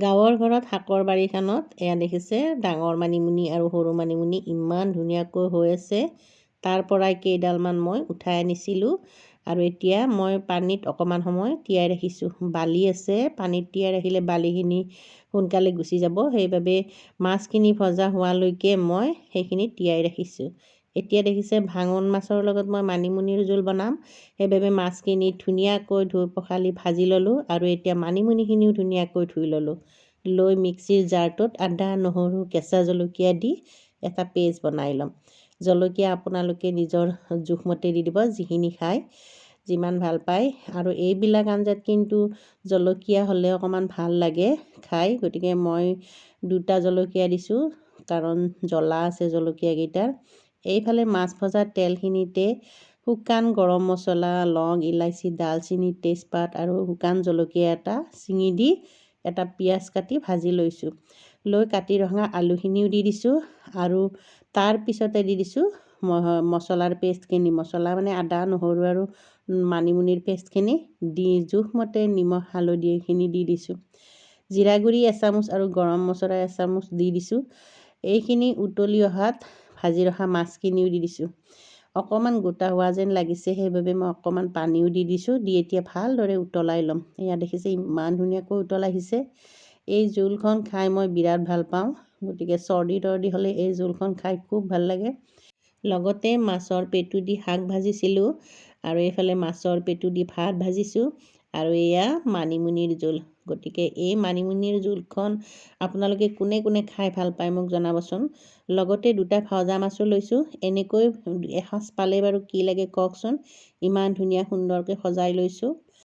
গাঁৱৰ ঘৰত শাকৰ বাৰীখনত এয়া দেখিছে ডাঙৰ মানিমুনি আৰু সৰু মানিমুনি ইমান ধুনীয়াকৈ হৈ আছে। তাৰ পৰাই কেইডালমান মই উঠাই আনিছিলোঁ আৰু এতিয়া মই পানীত অকণমান সময় তিয়াই ৰাখিছোঁ। বালি আছে, পানীত তিয়াই ৰাখিলে বালিখিনি সোনকালে গুচি যাব, সেইবাবে মাছখিনি ভজা হোৱালৈকে মই সেইখিনি তিয়াই ৰাখিছোঁ। এতিয়া দেখিছে ভাঙন মাছৰ লগত মই মানিমুনিৰ জোল বনাম, সেইবাবে মাছখিনি ধুনীয়াকৈ ধুই পখালি ভাজি ল'লোঁ আৰু এতিয়া মানিমুনিখিনিও ধুনীয়াকৈ ধুই ল'লোঁ। লৈ মিক্সিৰ জাৰটোত আদা, নহৰু, কেঁচা জলকীয়া দি এটা পেষ্ট বনাই ল'ম। জলকীয়া আপোনালোকে নিজৰ জোখমতে দি দিব, যিখিনি খায়, যিমান ভাল পায়। আৰু এইবিলাক আঞ্জাত কিন্তু জলকীয়া হ'লে অকণমান ভাল লাগে খাই, গতিকে মই 2টা জলকীয়া দিছোঁ, কাৰণ জ্বলা আছে জলকীয়াকেইটাৰ। এইফালে মাছ ভজা তেলখিনিতে শুকান গৰম মছলা, লং, ইলাচি, দালচেনি, তেজপাত আৰু শুকান জলকীয়া এটা ছিঙি দি এটা পিঁয়াজ কাটি ভাজি লৈছোঁ। লৈ কাটি ৰখা আলুখিনিও দি দিছোঁ আৰু তাৰ পিছতে দি দিছোঁ মছলাৰ পেষ্টখিনি। মছলা মানে আদা, নহৰু আৰু মানিমুনিৰ পেষ্টখিনি দি জোখমতে নিমখ, হালধি এইখিনি দি দিছোঁ। জিৰা গুড়ি এচামুচ আৰু গৰম মছলা এচামুচ দি দিছোঁ। এইখিনি উতলি অহাত ভাজি ৰখা মাছখিনিও দি দিছোঁ। অকণমান গোটা হোৱা যেন লাগিছে, সেইবাবে মই অকণমান পানীও দি দিছোঁ। দি এতিয়া ভালদৰে উতলাই ল'ম। এয়া দেখিছে ইমান ধুনীয়াকৈ উতল আহিছে। এই জোলখন খাই মই বিৰাট ভাল পাওঁ, গতিকে চৰ্দি তৰ্দি হ'লে এই জোলখন খাই খুব ভাল লাগে। লগতে মাছৰ পেটু দি শাক ভাজিছিলোঁ আৰু এইফালে মাছৰ পেটু দি ভাত ভাজিছোঁ আৰু এয়া মানিমুনিৰ জোল। গতিকে এই মানিমুনিৰ জোলখন আপোনালোকে কোনে কোনে খাই ভাল পায় মোক জনাবচোন। লগতে 2টা ভজা মাছো লৈছোঁ। এনেকৈ এসাঁজ পালে বাৰু কি লাগে কওকচোন। ইমান ধুনীয়া সুন্দৰকৈ সজাই লৈছোঁ।